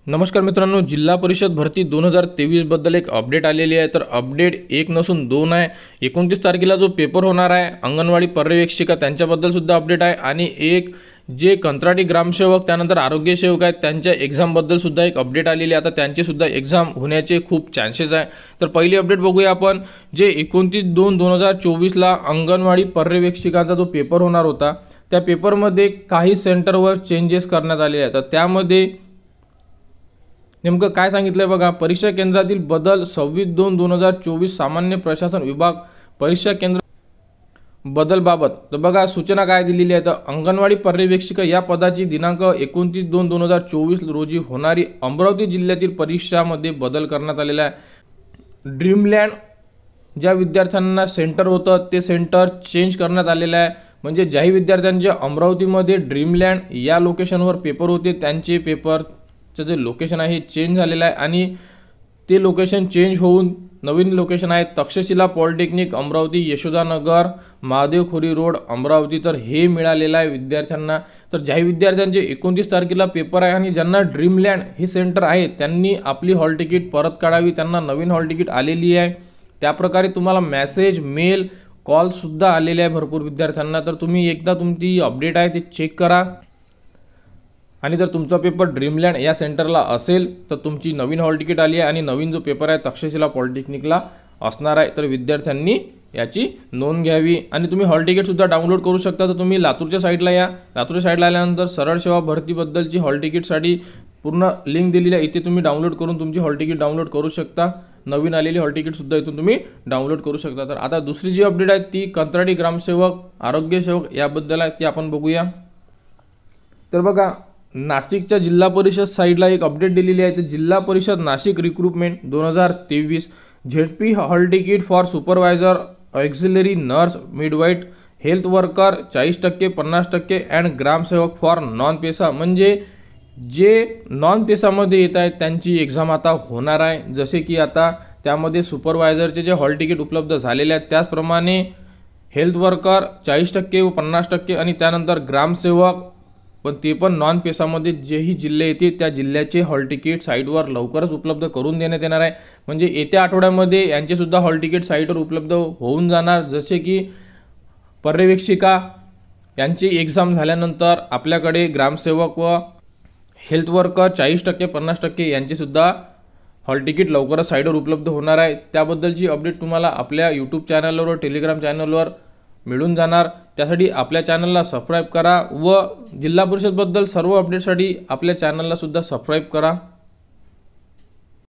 नमस्कार मित्रांनो, जिल्हा परिषद भरती 2023 बद्दल एक अपडेट आलेली आहे। तर अपडेट एक नसून दोन आहे। 29 तारखेला जो पेपर होणार आहे अंगणवाडी पर्यवेक्षिका त्यांच्याबद्दल सुद्धा अपडेट आहे आणि एक जे कंत्राटी ग्रामसेवक त्यानंतर आरोग्य सेवक आहेत त्यांच्या एक्झाम बद्दल सुद्धा एक अपडेट आलेली आहे। आता त्यांचे सुद्धा एक्झाम होण्याचे खूप चान्सेस आहे। तर पहिली अपडेट बघूया आपण, जे 29/2/2024 ला अंगणवाडी पर्यवेक्षिकाचा जो पेपर होणार होता त्या पेपरमध्ये काही सेंटरवर चेंजेस करण्यात आले आहेत। तर त्यामध्ये नेमकं काय सांगितलंय बघा, परीक्षा केंद्रातील बदल 26/2/2024 सामान्य प्रशासन विभाग परीक्षा केंद्र बदलबाबत। तर बघा सूचना काय दिलेली आहे, तर अंगणवाडी पर्यवेक्षिका या पदाची दिनांक 29/2/2024 रोजी होणारी अमरावती जिल्ह्यातील परीक्षामध्ये बदल करण्यात आलेला आहे। ड्रीमलँड ज्या विद्यार्थ्यांना सेंटर होतं ते सेंटर चेंज करण्यात आलेलं आहे। म्हणजे ज्याही विद्यार्थ्यांचे अमरावतीमध्ये ड्रीमलँड या लोकेशनवर पेपर होते त्यांचे पेपरचं जे लोकेशन आहे चेंज झालेलं आहे आणि ते लोकेशन चेंज होऊन नवीन लोकेशन आहे तक्षशिला पॉलिटेक्निक अमरावती, यशोदानगर, महादेवखोरी रोड अमरावती। तर हे मिळालेलं आहे विद्यार्थ्यांना। तर ज्याही विद्यार्थ्यांचे 29 तारखेला पेपर आहे आणि ज्यांना ड्रीमलँड हे सेंटर आहे त्यांनी आपली हॉल तिकीट परत काढावी, त्यांना नवीन हॉल तिकीट आलेली आहे। त्याप्रकारे तुम्हाला मेसेज, मेल, कॉल सुद्धा आलेले आहे भरपूर विद्यार्थ्यांना। तर तुम्ही एकदा तुमची अपडेट आहे ते चेक करा आणि जर तुमचा पेपर ड्रीमलँड या सेंटरला असेल तर तुमची नवीन हॉल तिकीट आली आहे आणि नवीन जो पेपर आहे तक्षशिला पॉलिटेक्निकला असणार आहे। तर विद्यार्थ्यांनी याची नोंद घ्यावी आणि तुम्ही हॉल तिकीट सुद्धा डाउनलोड करू शकता। तर तुम्ही लातूरच्या साईडला या, लातूरच्या साईडला आल्यानंतर सरळ सेवा भरतीबद्दलची हॉल तिकीटसाठी पूर्ण लिंक दिलेली आहे, इथे तुम्ही डाउनलोड करून तुमची हॉल तिकीट डाउनलोड करू शकता। नवीन आलेली हॉल तिकीट सुद्धा इथून तुम्ही डाउनलोड करू शकता। तर आता दुसरी जी अपडेट आहे ती कंत्राटी ग्रामसेवक, आरोग्य सेवक याबद्दल आहे, ती आपण बघूया। तर बघा नाशिकच्या जिल्हा परिषद साईडला एक अपडेट दिलेली आहे। तर जिल्हा परिषद Nashik recruitment 2023 ZP hall ticket for supervisor, auxiliary nurse, midwife, health worker 40%, 50% and ग्रामसेवक फॉर नॉन पेसा। म्हणजे जे नॉन पेसामध्ये येत आहेत त्यांची एक्झाम आता होणार आहे। जसे की आता त्यामध्ये सुपरवायझरचे जे हॉल तिकीट उपलब्ध झालेले आहेत त्याचप्रमाणे हेल्थ वर्कर 40% व 50% आणि त्यानंतर ग्रामसेवक पण ते पण नॉन पेसामध्ये जेही जिल्हे येतील त्या जिल्ह्याचे हॉल तिकीट साईटवर लवकरच उपलब्ध करून देण्यात येणार आहे। म्हणजे येत्या आठवड्यामध्ये यांचे सुद्धा हॉल तिकीट साईटवर उपलब्ध होऊन जाणार। जसे की पर्यवेक्षिका यांची एक्झाम झाल्यानंतर आपल्याकडे ग्रामसेवक व हेल्थ वर्कर 40%, 50% यांचे सुद्धा हॉल तिकीट लवकरच साईटवर उपलब्ध होणार आहे। त्याबद्दलची अपडेट तुम्हाला आपल्या यूट्यूब चॅनलवर व टेलिग्राम चॅनलवर मिळून जाणार। त्यासाठी आपल्या चॅनलला सबस्क्राईब करा व जिल्हा परिषदबद्दल सर्व अपडेटसाठी आपल्या चॅनलला सुद्धा सबस्क्राईब करा।